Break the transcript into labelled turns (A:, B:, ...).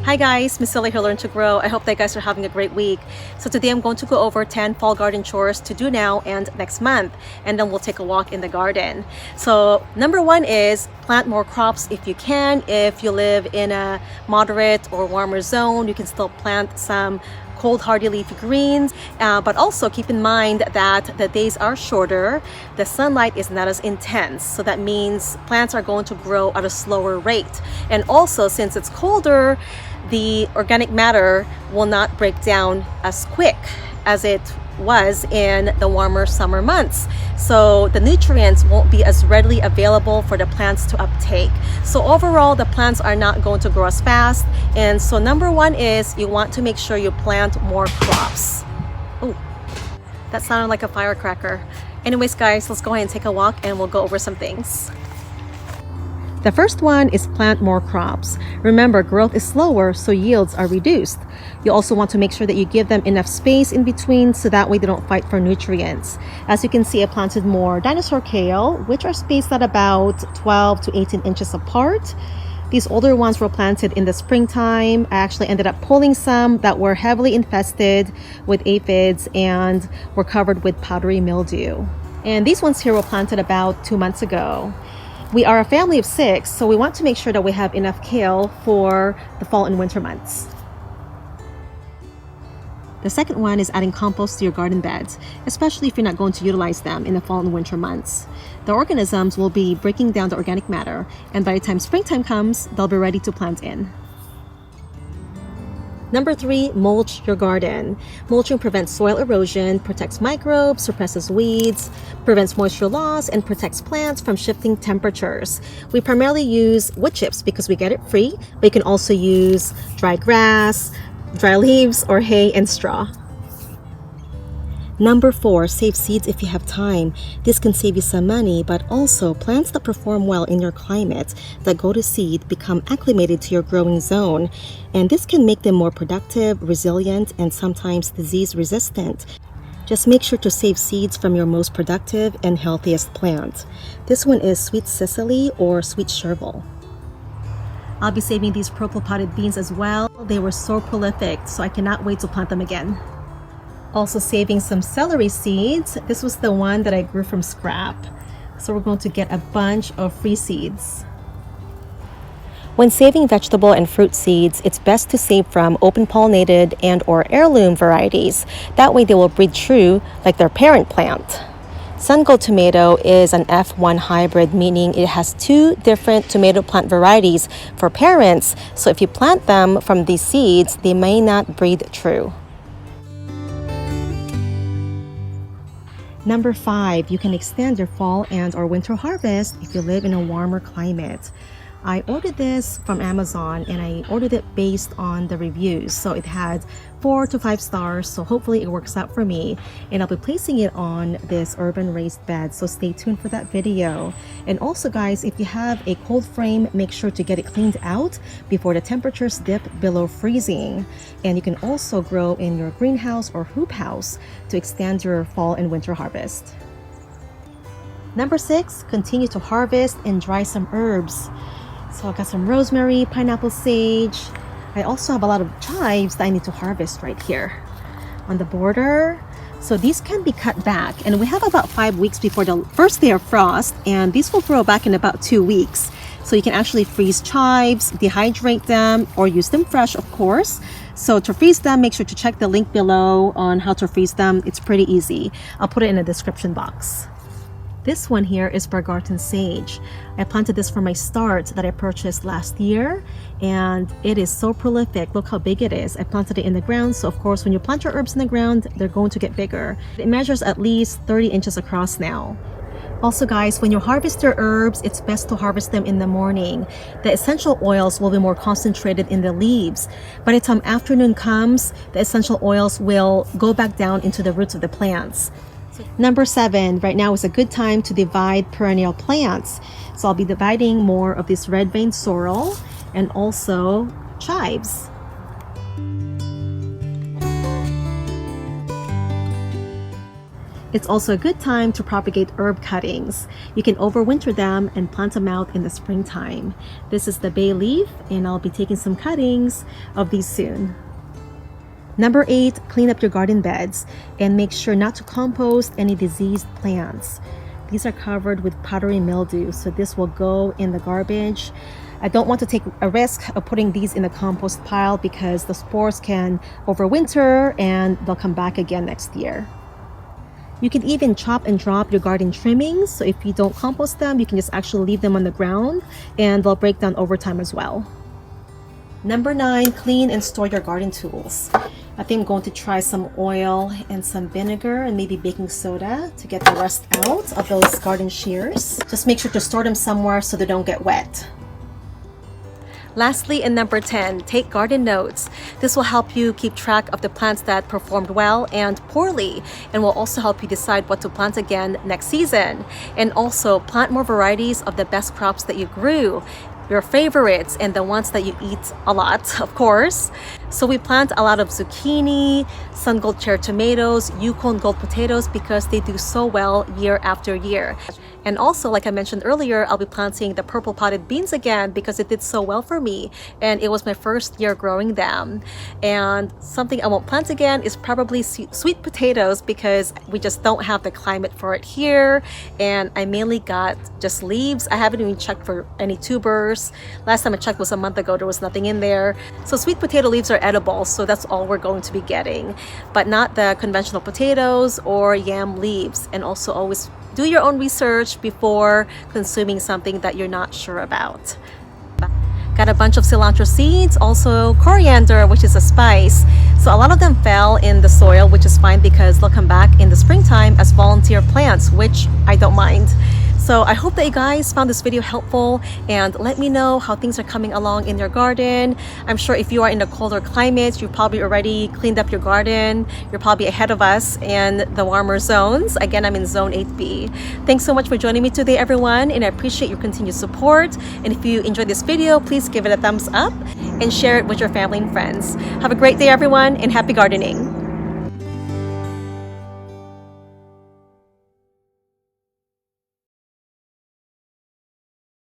A: Hi guys, Misilla here, Learn to Grow. I hope that you guys are having a great week. So today I'm going to go over 10 fall garden chores to do now and next month, and then we'll take a walk in the garden. So number one is plant more crops if you can. If you live in a moderate or warmer zone, you can still plant some cold hardy leafy greens, but also keep in mind that the days are shorter, the sunlight is not as intense, so that means plants are going to grow at a slower rate. And also, since it's colder, the organic matter will not break down as quick as it was in the warmer summer months. So the nutrients won't be as readily available for the plants to uptake. So overall, the plants are not going to grow as fast. And so number one is you want to make sure you plant more crops. Oh, that sounded like a firecracker. Anyways, guys, let's go ahead and take a walk and we'll go over some things. The first one is plant more crops. Remember, growth is slower, so yields are reduced. You also want to make sure that you give them enough space in between so that way they don't fight for nutrients. As you can see, I planted more dinosaur kale, which are spaced at about 12 to 18 inches apart. These older ones were planted in the springtime. I actually ended up pulling some that were heavily infested with aphids and were covered with powdery mildew. And these ones here were planted about 2 months ago. We are a family of 6, so we want to make sure that we have enough kale for the fall and winter months. The second one is adding compost to your garden beds, especially if you're not going to utilize them in the fall and winter months. The organisms will be breaking down the organic matter, and by the time springtime comes, they'll be ready to plant in. Number 3, mulch your garden. Mulching prevents soil erosion, protects microbes, suppresses weeds, prevents moisture loss, and protects plants from shifting temperatures. We primarily use wood chips because we get it free, but you can also use dry grass, dry leaves, or hay and straw. Number 4, save seeds if you have time. This can save you some money, but also plants that perform well in your climate that go to seed become acclimated to your growing zone, and this can make them more productive, resilient, and sometimes disease resistant. Just make sure to save seeds from your most productive and healthiest plant. This one is sweet cicely or sweet chervil. I'll be saving these purple potted beans as well. They were so prolific, so I cannot wait to plant them again. Also saving some celery seeds. This was the one that I grew from scrap. So we're going to get a bunch of free seeds. When saving vegetable and fruit seeds, it's best to save from open pollinated and or heirloom varieties. That way they will breed true like their parent plant. Sun Gold tomato is an F1 hybrid, meaning it has 2 different tomato plant varieties for parents. So if you plant them from these seeds, they may not breed true. Number 5, you can extend your fall and or winter harvest if you live in a warmer climate. I ordered this from Amazon and I ordered it based on the reviews. So it had 4 to 5 stars, so hopefully it works out for me. And I'll be placing it on this urban raised bed, so stay tuned for that video. And also guys, if you have a cold frame, make sure to get it cleaned out before the temperatures dip below freezing. And you can also grow in your greenhouse or hoop house to extend your fall and winter harvest. Number 6, continue to harvest and dry some herbs. So I've got some rosemary, pineapple sage. I also have a lot of chives that I need to harvest right here on the border. So these can be cut back, and we have about 5 weeks before the first day of frost, and these will grow back in about 2 weeks. So you can actually freeze chives, dehydrate them, or use them fresh, of course. So to freeze them, make sure to check the link below on how to freeze them. It's pretty easy. I'll put it in the description box. This one here is Bergarten Sage. I planted this from my start that I purchased last year, and it is so prolific. Look how big it is. I planted it in the ground, so of course when you plant your herbs in the ground, they're going to get bigger. It measures at least 30 inches across now. Also guys, when you harvest your herbs, it's best to harvest them in the morning. The essential oils will be more concentrated in the leaves. By the time afternoon comes, the essential oils will go back down into the roots of the plants. Number 7, right now is a good time to divide perennial plants. So I'll be dividing more of this red vein sorrel and also chives. It's also a good time to propagate herb cuttings. You can overwinter them and plant them out in the springtime. This is the bay leaf, and I'll be taking some cuttings of these soon. Number 8, clean up your garden beds and make sure not to compost any diseased plants. These are covered with powdery mildew, so this will go in the garbage. I don't want to take a risk of putting these in the compost pile because the spores can overwinter and they'll come back again next year. You can even chop and drop your garden trimmings, so if you don't compost them, you can just actually leave them on the ground and they'll break down over time as well. Number 9, clean and store your garden tools. I think I'm going to try some oil and some vinegar and maybe baking soda to get the rust out of those garden shears. Just make sure to store them somewhere so they don't get wet. Lastly, in number 10, take garden notes. This will help you keep track of the plants that performed well and poorly, and will also help you decide what to plant again next season. And also plant more varieties of the best crops that you grew, your favorites, and the ones that you eat a lot, of course. So we plant a lot of zucchini, sun gold cherry tomatoes, Yukon gold potatoes because they do so well year after year. And also, like I mentioned earlier, I'll be planting the purple potted beans again because it did so well for me and it was my first year growing them. And something I won't plant again is probably sweet potatoes because we just don't have the climate for it here, and I mainly got just leaves. I haven't even checked for any tubers. Last time I checked was a month ago. There was nothing in there. So sweet potato leaves are edible, so that's all we're going to be getting, but not the conventional potatoes or yam leaves. And also always do your own research before consuming something that you're not sure about. Got a bunch of cilantro seeds, also coriander, which is a spice. So a lot of them fell in the soil, which is fine because they'll come back in the springtime as volunteer plants, which I don't mind. So I hope that you guys found this video helpful, and let me know how things are coming along in your garden. I'm sure if you are in a colder climate, you probably already cleaned up your garden. You're probably ahead of us in the warmer zones. Again, I'm in zone 8B. Thanks so much for joining me today, everyone, and I appreciate your continued support. And if you enjoyed this video, please give it a thumbs up and share it with your family and friends. Have a great day, everyone, and happy gardening.